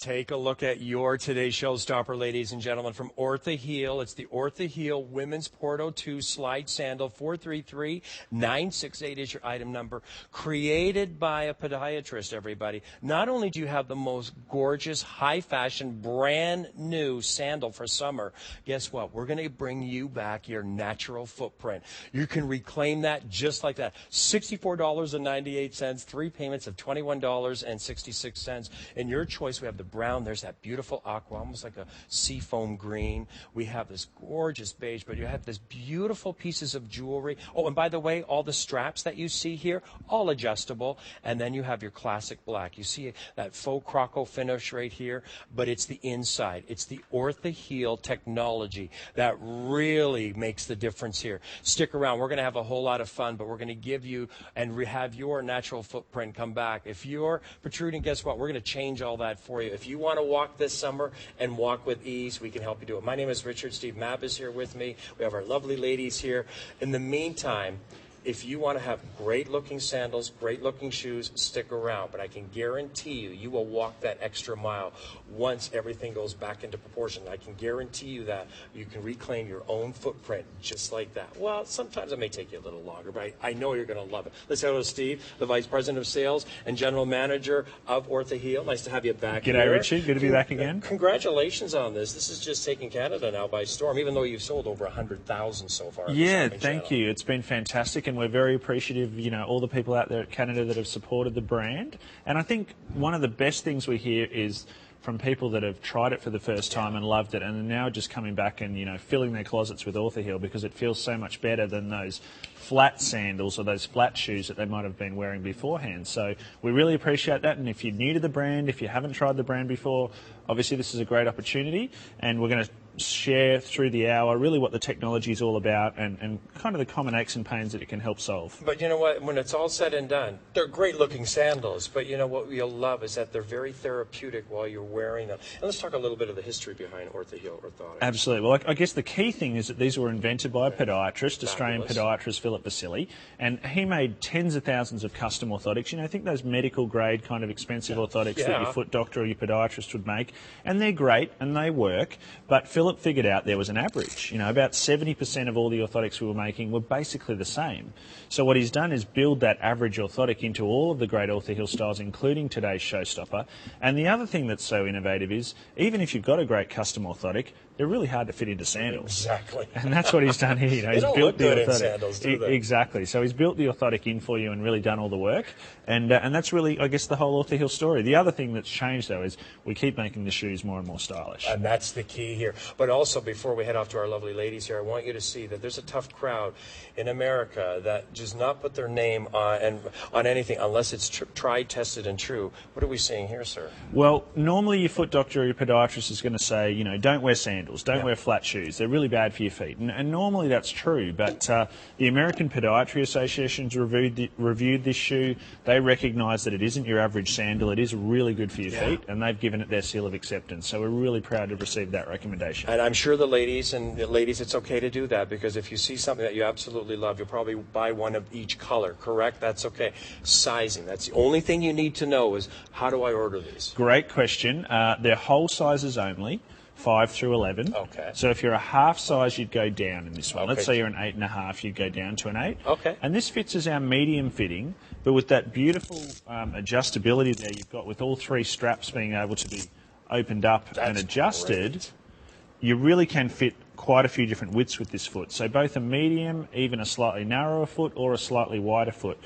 Take a look at your today's showstopper, ladies and gentlemen, from Orthaheel. It's the Orthaheel Women's Porto 2 Slide Sandal. 433-968 is your item number. Created by a podiatrist, everybody. Not only do you have the most gorgeous, high-fashion, brand-new sandal for summer, guess what? We're going to bring you back your natural footprint. You can reclaim that just like that. $64.98, 3 payments of $21.66. In your choice, we have the brown. There's that beautiful aqua, almost like a seafoam green. We have this gorgeous beige, but you have this beautiful pieces of jewelry. Oh, and by the way, all the straps that you see here, all adjustable. And then you have your classic black. You see that faux croco finish right here, but it's the inside. It's the Orthaheel technology that really makes the difference here. Stick around. We're going to have a whole lot of fun, but we're going to give you and have your natural footprint come back. If you're protruding, guess what? We're going to change all that for you. If you want to walk this summer and walk with ease, we can help you do it. My name is Richard. Steve Mabb is here with me. We have our lovely ladies here. In the meantime, if you want to have great-looking sandals, great-looking shoes, stick around. But I can guarantee you, you will walk that extra mile once everything goes back into proportion. I can guarantee you that you can reclaim your own footprint just like that. Well, sometimes it may take you a little longer, but I know you're going to love it. Let's hello to Steve, the Vice President of Sales and General Manager of Orthaheel. Nice to have you back here. G'day, Richard. Good to be back again. Congratulations on this. This is just taking Canada now by storm, even though you've sold over 100,000 so far. Yeah, thank you. It's been fantastic, and we're very appreciative, all the people out there at Canada that have supported the brand. And I think one of the best things we hear is from people that have tried it for the first time and loved it and are now just coming back and, filling their closets with Orthaheel because it feels so much better than those flat sandals or those flat shoes that they might have been wearing beforehand. So we really appreciate that. And if you're new to the brand, if you haven't tried the brand before, obviously this is a great opportunity, and we're going to share through the hour really what the technology is all about and kind of the common aches and pains that it can help solve. But you know what? When it's all said and done, they're great-looking sandals. But you know what you'll love is that they're very therapeutic while you're wearing them. And let's talk a little bit of the history behind Orthaheel Orthotics. Absolutely. Well, I guess the key thing is that these were invented by a podiatrist, Australian podiatrist Phillip Vasyli, and he made tens of thousands of custom orthotics. Think those medical-grade kind of expensive orthotics that your foot doctor or your podiatrist would make. And they're great and they work, but Phillip figured out there was an average. About 70% of all the orthotics we were making were basically the same. So what he's done is build that average orthotic into all of the great Orthaheel styles, including today's showstopper. And the other thing that's so innovative is, even if you've got a great custom orthotic, they're really hard to fit into sandals. Exactly. And that's what he's done here. They don't look good in sandals, do they? Exactly. So he's built the orthotic in for you and really done all the work. And that's really, I guess, the whole Orthaheel story. The other thing that's changed, though, is we keep making the shoes more and more stylish. And that's the key here. But also, before we head off to our lovely ladies here, I want you to see that there's a tough crowd in America that does not put their name on anything unless it's tried, tested, and true. What are we seeing here, sir? Well, normally your foot doctor or your podiatrist is going to say, don't wear sandals, don't wear flat shoes. They're really bad for your feet. And normally that's true, but the American Podiatry Association's reviewed this shoe. They recognise that it isn't your average sandal. It is really good for your feet, and they've given it their seal of acceptance. So we're really proud to have received that recommendation. And I'm sure the ladies, it's okay to do that, because if you see something that you absolutely love, you'll probably buy one of each color, correct? That's okay. Sizing, that's the only thing you need to know is, how do I order these? Great question. They're whole sizes only. 5 through 11. Okay. So if you're a half size, you'd go down in this one. Okay. Let's say you're an 8.5, you'd go down to an 8. Okay. And this fits as our medium fitting, but with that beautiful adjustability there you've got with all 3 straps being able to be opened up and adjusted, great. You really can fit quite a few different widths with this foot. So both a medium, even a slightly narrower foot, or a slightly wider foot.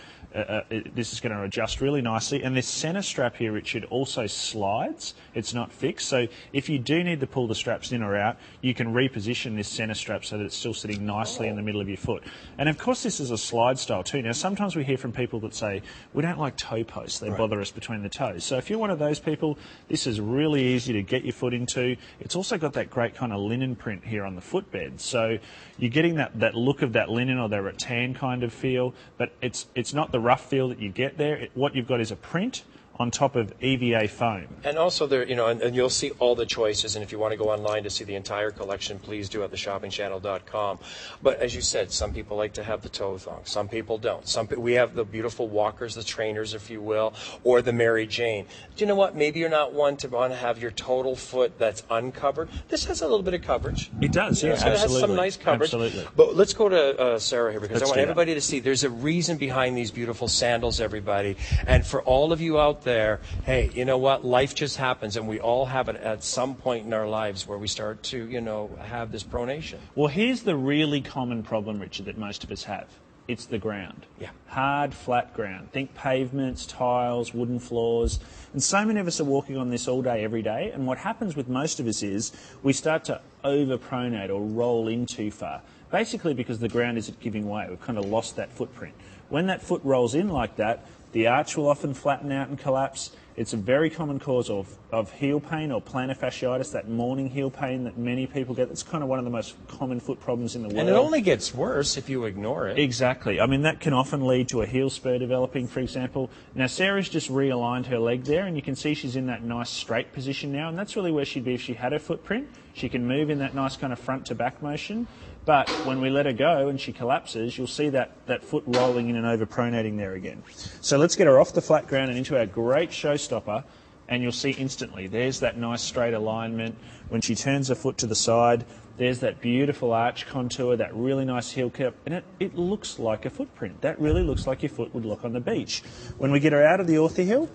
This is going to adjust really nicely. And this centre strap here, Richard, also slides. It's not fixed. So if you do need to pull the straps in or out, you can reposition this centre strap so that it's still sitting nicely in the middle of your foot. And of course, this is a slide style too. Now, sometimes we hear from people that say, we don't like toe posts. They bother us between the toes. So if you're one of those people, this is really easy to get your foot into. It's also got that great kind of linen print here on the footbed. So you're getting that look of that linen or that rattan kind of feel, but it's not the rough feel that you get there. What you've got is a print on top of EVA foam. And also there, you know, and you'll see all the choices. And if you want to go online to see the entire collection, please do at theshoppingchannel.com. But as you said, some people like to have the toe thong. Some people don't. We have the beautiful walkers, the trainers, if you will, or the Mary Jane. Do you know what? Maybe you're not one to want to have your total foot that's uncovered. This has a little bit of coverage. It does, yeah, So it absolutely. has some nice coverage. Absolutely. But let's go to Sarah here, because Let's I want do that. everybody to see there's a reason behind these beautiful sandals, everybody. And for all of you out there, hey, you know what? Life just happens, and we all have it at some point in our lives where we start to, you know, have this pronation. Well, here's the really common problem, Richard, that most of us have. It's the ground. Yeah. Hard, flat ground. Think pavements, tiles, wooden floors. And so many of us are walking on this all day, every day. And what happens with most of us is we start to over-pronate or roll in too far. Basically because the ground isn't giving way. We've kind of lost that footprint. When that foot rolls in like that, the arch will often flatten out and collapse. It's a very common cause of heel pain or plantar fasciitis, that morning heel pain that many people get. It's kind of one of the most common foot problems in the world. And it only gets worse if you ignore it. Exactly. I mean, that can often lead to a heel spur developing, for example. Now, Sarah's just realigned her leg there, and you can see she's in that nice straight position now, and that's really where she'd be if she had her footprint. She can move in that nice kind of front to back motion. But when we let her go and she collapses, you'll see that foot rolling in and over-pronating there again. So let's get her off the flat ground and into our great showstopper, and you'll see instantly, there's that nice straight alignment. When she turns her foot to the side, there's that beautiful arch contour, that really nice heel curve, and it looks like a footprint. That really looks like your foot would look on the beach. When we get her out of the Orthaheel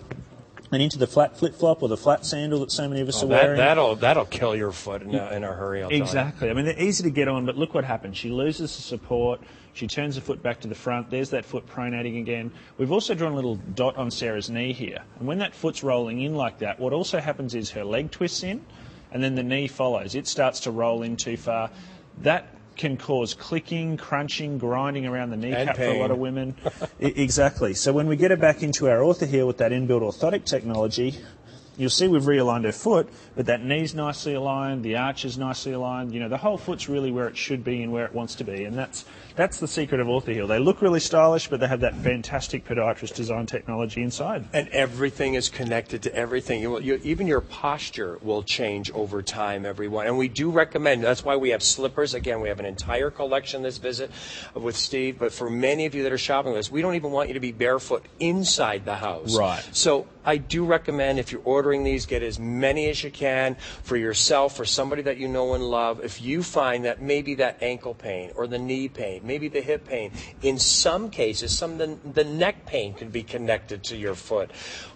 and into the flat flip-flop or the flat sandal that so many of us are wearing. That'll kill your foot in a hurry, I'll tell you. Exactly. I mean, they're easy to get on, but look what happens. She loses the support. She turns the foot back to the front. There's that foot pronating again. We've also drawn a little dot on Sarah's knee here. And when that foot's rolling in like that, what also happens is her leg twists in, and then the knee follows. It starts to roll in too far. That can cause clicking, crunching, grinding around the kneecap for a lot of women. Exactly. So when we get her back into our Orthaheel with that inbuilt orthotic technology, you'll see we've realigned her foot, but that knee's nicely aligned, the arch is nicely aligned. You know, the whole foot's really where it should be and where it wants to be, and that's the secret of Orthaheel. They look really stylish, but they have that fantastic podiatrist-designed technology inside. And everything is connected to everything. Even your posture will change over time, everyone. And we do recommend, that's why we have slippers. Again, we have an entire collection this visit with Steve, but for many of you that are shopping with us, we don't even want you to be barefoot inside the house. Right. So I do recommend, if you're ordering these, get as many as you can for yourself, for somebody that you know and love. If you find that maybe that ankle pain or the knee pain, maybe the hip pain, in some cases, the neck pain can be connected to your foot.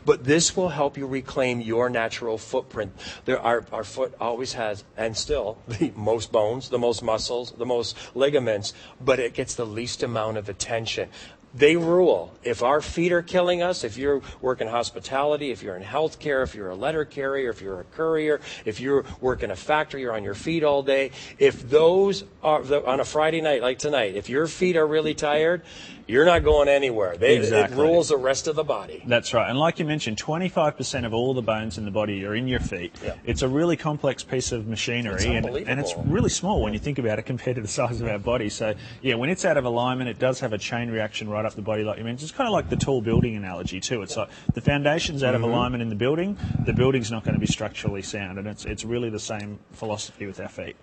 But this will help you reclaim your natural footprint. Our foot always has, and still, the most bones, the most muscles, the most ligaments, but it gets the least amount of attention. They rule. If our feet are killing us, if you're working hospitality, if you're in healthcare, if you're a letter carrier, if you're a courier, if you're working a factory, you're on your feet all day, if those are, on a Friday night like tonight, if your feet are really tired, you're not going anywhere. Exactly. It rules the rest of the body. That's right. And like you mentioned, 25% of all the bones in the body are in your feet. Yeah. It's a really complex piece of machinery, and it's really small when you think about it compared to the size of our body. So, yeah, when it's out of alignment, it does have a chain reaction right up the body, like you mentioned. It's kind of like the tall building analogy, too. It's like the foundation's out of alignment in the building's not going to be structurally sound, and it's really the same philosophy with our feet.